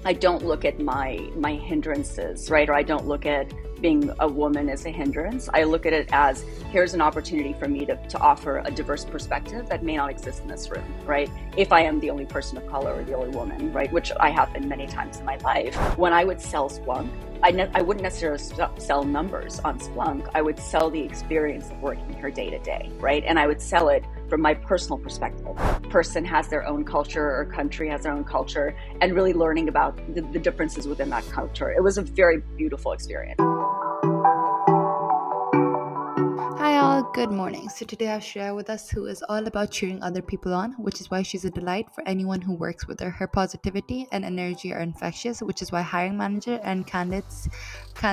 I don't look at my hindrances, right? Or I don't look at being a woman as a hindrance. I look at it as here's an opportunity for me to offer a diverse perspective that may not exist in this room, right? If I am the only person of color or the only woman, right? Which I have been many times in my life. When I would sell Splunk, I wouldn't necessarily sell numbers on Splunk. I would sell the experience of working here day to day, right? And I would sell it from my personal perspective. Person has their own culture or country has their own culture, and really learning about the differences within that culture. It was a very beautiful experience. Hi all, good morning. So today I have Shreya with us who is all about cheering other people on, which is why she's a delight for anyone who works with her. Her positivity and energy are infectious, which is why hiring manager and candidates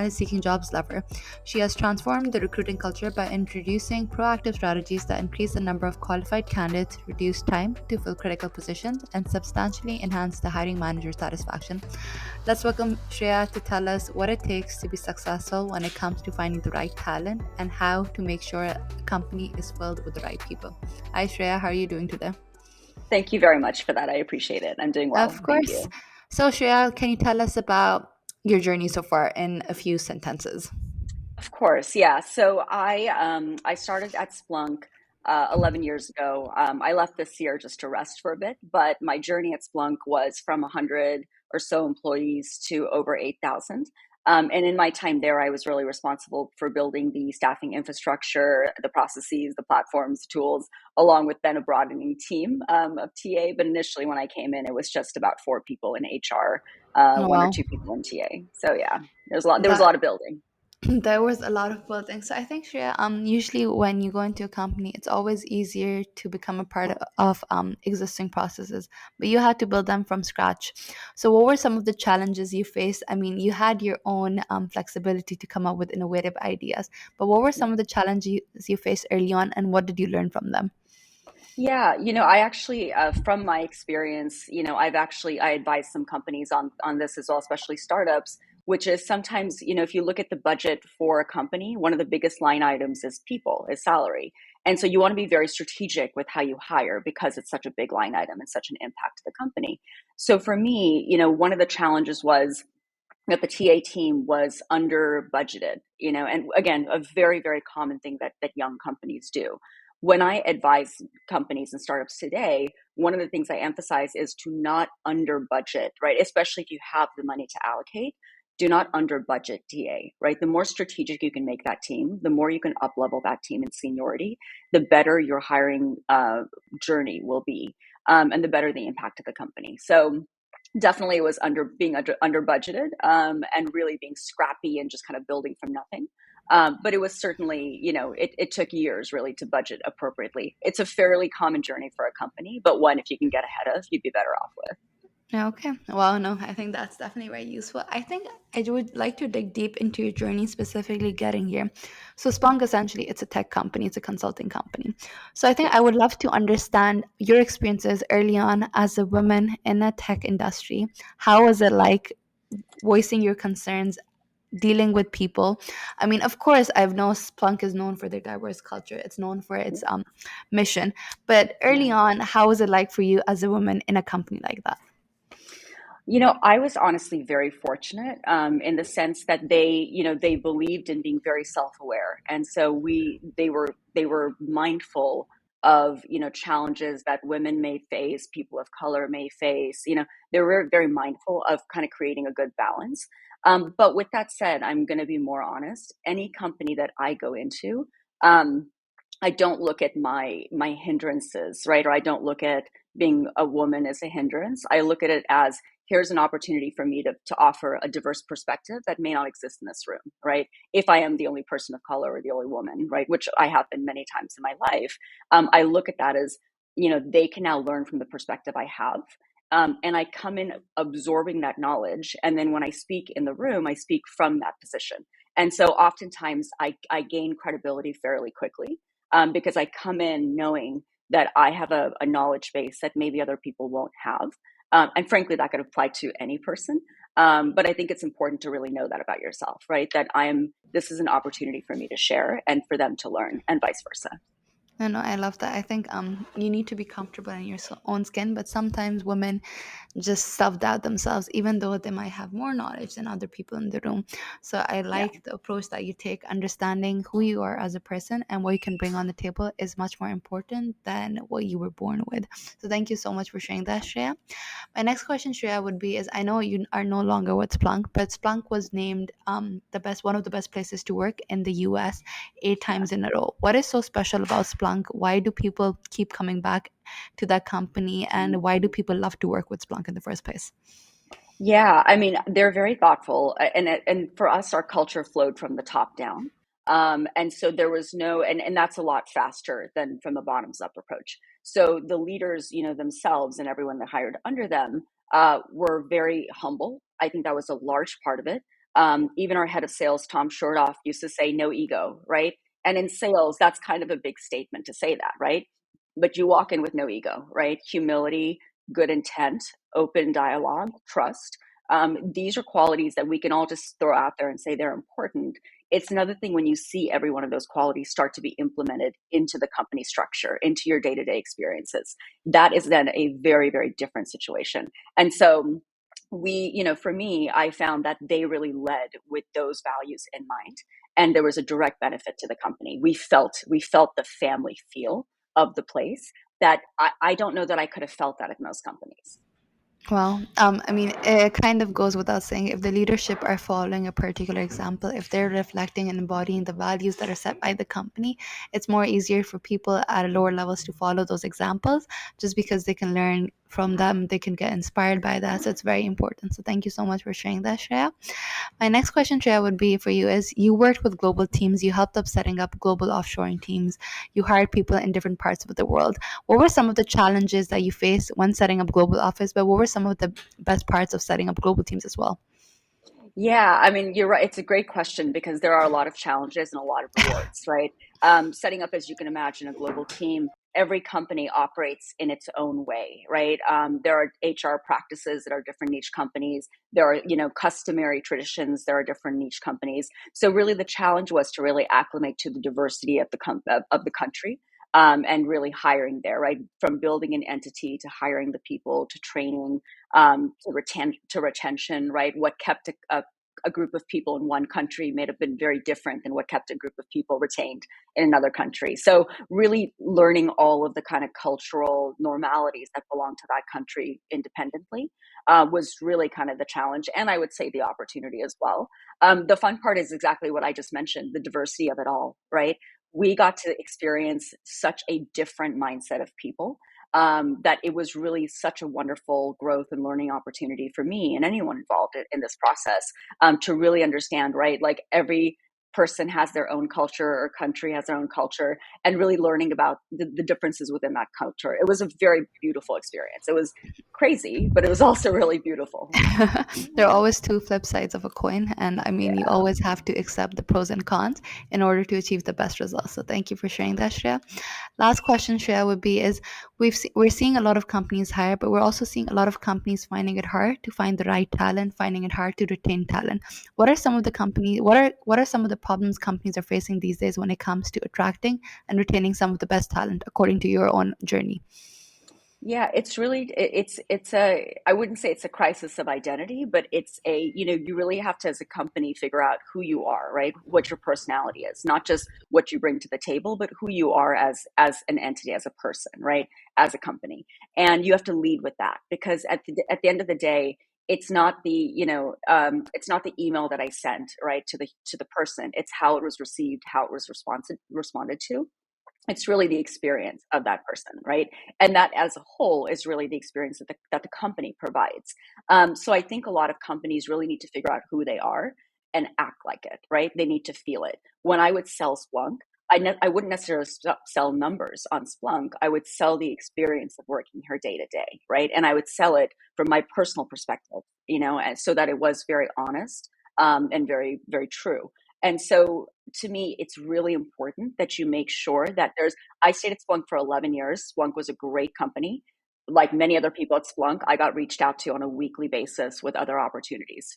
seeking jobs love her. She has transformed the recruiting culture by introducing proactive strategies that increase the number of qualified candidates, reduce time to fill critical positions, and substantially enhance the hiring manager satisfaction. Let's welcome Shreya to tell us what it takes to be successful when it comes to finding the right talent and how to make sure a company is filled with the right people. Hi, Shreya. How are you doing today? Thank you very much for that. I appreciate it. I'm doing well. Of Thank course. you. So, Shreya, can you tell us about your journey so far in a few sentences? Of course, yeah. So I started at Splunk 11 years ago. I left this year just to rest for a bit, but my journey at Splunk was from 100 or so employees to over 8,000. And in my time there, I was really responsible for building the staffing infrastructure, the processes, the platforms, the tools, along with then a broadening team of TA. But initially, when I came in, it was just about four people in HR, Oh, one or wow. two people in TA. So yeah, there's a lot. There was a That lot of building. there was a lot of building. So I think, Shreya, usually when you go into a company, it's always easier to become a part of existing processes, but you had to build them from scratch. So what were some of the challenges you faced? I mean, you had your own flexibility to come up with innovative ideas, but what were some of the challenges you faced early on, and what did you learn from them? Yeah, I actually, from my experience, I advise some companies on this as well, especially startups, which is sometimes, if you look at the budget for a company, one of the biggest line items is people, is salary. And so you want to be very strategic with how you hire because it's such a big line item and such an impact to the company. So for me, one of the challenges was that the TA team was under budgeted, and again, a very, very common thing that young companies do. When I advise companies and startups today, one of the things I emphasize is to not under budget, right? Especially if you have the money to allocate, do not under budget TA, right? The more strategic you can make that team, the more you can up level that team in seniority, the better your hiring journey will be, and the better the impact of the company. So definitely it was under budgeted, and really being scrappy and just kind of building from nothing. But it was certainly, it took years really to budget appropriately. It's a fairly common journey for a company, but one if you can get ahead of, you'd be better off with. Okay. Well, no, I think that's definitely very useful. I think I would like to dig deep into your journey, specifically getting here. So, Splunk essentially, it's a tech company, it's a consulting company. So, I think Yeah. I would love to understand your experiences early on as a woman in a tech industry. How was it like voicing your concerns, dealing with people? I mean, of course, I've known Splunk is known for their diverse culture. It's known for its mission. But early Yeah. on, how was it like for you as a woman in a company like that? I was honestly very fortunate, in the sense that they believed in being very self-aware, and so they were mindful of challenges that women may face, people of color may face. They were very mindful of kind of creating a good balance. But with that said, I'm going to be more honest. Any company that I go into, um, I don't look at my hindrances, right? Or I don't look at being a woman as a hindrance. I look at it as here's an opportunity for me to offer a diverse perspective that may not exist in this room, right? If I am the only person of color or the only woman, right? Which I have been many times in my life. I look at that as, they can now learn from the perspective I have. And I come in absorbing that knowledge. And then when I speak in the room, I speak from that position. And so oftentimes I gain credibility fairly quickly, because I come in knowing that I have a knowledge base that maybe other people won't have. And frankly, that could apply to any person. But I think it's important to really know that about yourself, right? That this is an opportunity for me to share and for them to learn, and vice versa. No, no, I love that. I think you need to be comfortable in your own skin, but sometimes women just self doubt themselves, even though they might have more knowledge than other people in the room. So I Yeah. like the approach that you take. Understanding who you are as a person and what you can bring on the table is much more important than what you were born with. So thank you so much for sharing that, Shreya. My next question, Shreya, would be: is I know you are no longer with Splunk, but Splunk was named the best, one of the best places to work in the U.S. eight Yeah. times in a row. What is so special about Splunk? Why do people keep coming back to that company, and why do people love to work with Splunk in the first place? Yeah, I mean, they're very thoughtful, and for us, our culture flowed from the top down, and so there was no, and that's a lot faster than from a bottoms up approach. So the leaders, themselves and everyone that hired under them, were very humble. I think that was a large part of it. Even our head of sales, Tom Shortoff, used to say, "No ego," right? And in sales, that's kind of a big statement to say that, right? But you walk in with no ego, right? Humility, good intent, open dialogue, trust. These are qualities that we can all just throw out there and say they're important. It's another thing when you see every one of those qualities start to be implemented into the company structure, into your day to day experiences. That is then a very, very different situation. And so, for me, I found that they really led with those values in mind. And there was a direct benefit to the company. We felt the family feel of the place that I don't know that I could have felt that at most companies. Well, I mean, it kind of goes without saying if the leadership are following a particular example, if they're reflecting and embodying the values that are set by the company, it's more easier for people at lower levels to follow those examples just because they can learn from them, they can get inspired by that. So it's very important. So thank you so much for sharing that, Shreya. My next question, Shreya, would be for you is you worked with global teams, you helped up setting up global offshoring teams, you hired people in different parts of the world. What were some of the challenges that you faced when setting up global office, but what were some of the best parts of setting up global teams as well? Yeah, I mean, you're right. It's a great question because there are a lot of challenges and a lot of rewards, right? Setting up, as you can imagine, a global team, every company operates in its own way, right? There are HR practices that are different in each companies. There are, customary traditions. There are different in each companies. So really, the challenge was to really acclimate to the diversity of the country. And really hiring there, right? From building an entity to hiring the people to training, to retention, right? What kept a group of people in one country may have been very different than what kept a group of people retained in another country. So really learning all of the kind of cultural normalities that belong to that country independently was really kind of the challenge, and I would say the opportunity as well. The fun part is exactly what I just mentioned, the diversity of it all, right? We got to experience such a different mindset of people, that it was really such a wonderful growth and learning opportunity for me and anyone involved in this process, to really understand, right? Like every person has their own culture or country has their own culture, and really learning about the differences within that culture. It was a very beautiful experience. It was crazy, but it was also really beautiful. There are always two flip sides of a coin, and I mean, you Yeah. always have to accept the pros and cons in order to achieve the best results. So thank you for sharing that, Shreya. Last question, Shreya, would be: is we're seeing a lot of companies hire, but we're also seeing a lot of companies finding it hard to find the right talent, finding it hard to retain talent. What are some of the company? What are some of the problems companies are facing these days when it comes to attracting and retaining some of the best talent, according to your own journey? Yeah, it's really it's a, I wouldn't say it's a crisis of identity, but it's a, you really have to, as a company, figure out who you are, right? What your personality is, not just what you bring to the table, but who you are as an entity, as a person, right? As a company. And you have to lead with that, because at the end of the day, it's not the email that I sent, right, to the person. It's how it was received, how it was responded to. It's really the experience of that person, right? And that as a whole is really the experience that the company provides. So I think a lot of companies really need to figure out who they are and act like it, right? They need to feel it. When I would sell Splunk, I wouldn't necessarily sell numbers on Splunk. I would sell the experience of working here day to day, right? And I would sell it from my personal perspective, and so that it was very honest, and very, very true. And so to me, it's really important that you make sure that I stayed at Splunk for 11 years. Splunk was a great company. Like many other people at Splunk, I got reached out to on a weekly basis with other opportunities.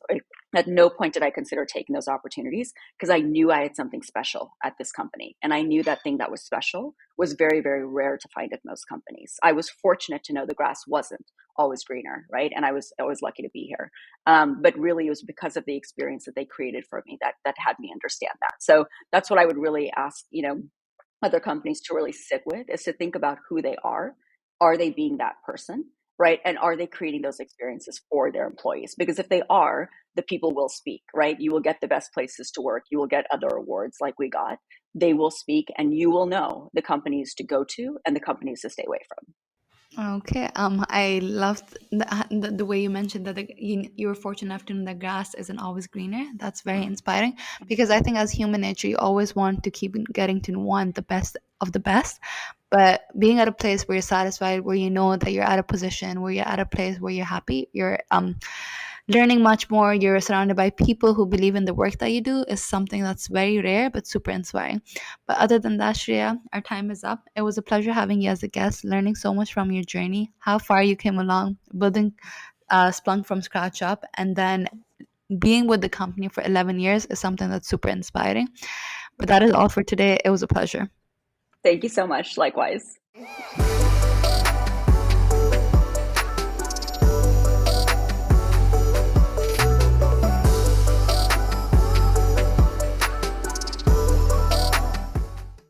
At no point did I consider taking those opportunities because I knew I had something special at this company. And I knew that thing that was special was very, very rare to find at most companies. I was fortunate to know the grass wasn't always greener, right? And I was always lucky to be here. But really, it was because of the experience that they created for me that had me understand that. So that's what I would really ask, other companies to really sit with, is to think about who they are. Are they being that person? Right. And are they creating those experiences for their employees? Because if they are, the people will speak, right? You will get the best places to work. You will get other awards like we got. They will speak, and you will know the companies to go to and the companies to stay away from. Okay. I loved the way you mentioned that you were fortunate enough to know that grass isn't always greener. That's very inspiring because I think as human nature, you always want to keep getting to want the best of the best. But being at a place where you're satisfied, where you know that you're at a position, where you're at a place where you're happy, you're learning much more, you're surrounded by people who believe in the work that you do is something that's very rare but super inspiring. But other than that, Shreya, our time is up. It was a pleasure having you as a guest, learning so much from your journey, how far you came along, building Splunk from scratch up, and then being with the company for 11 years is something that's super inspiring. But that is all for today. It was a pleasure. Thank you so much. Likewise.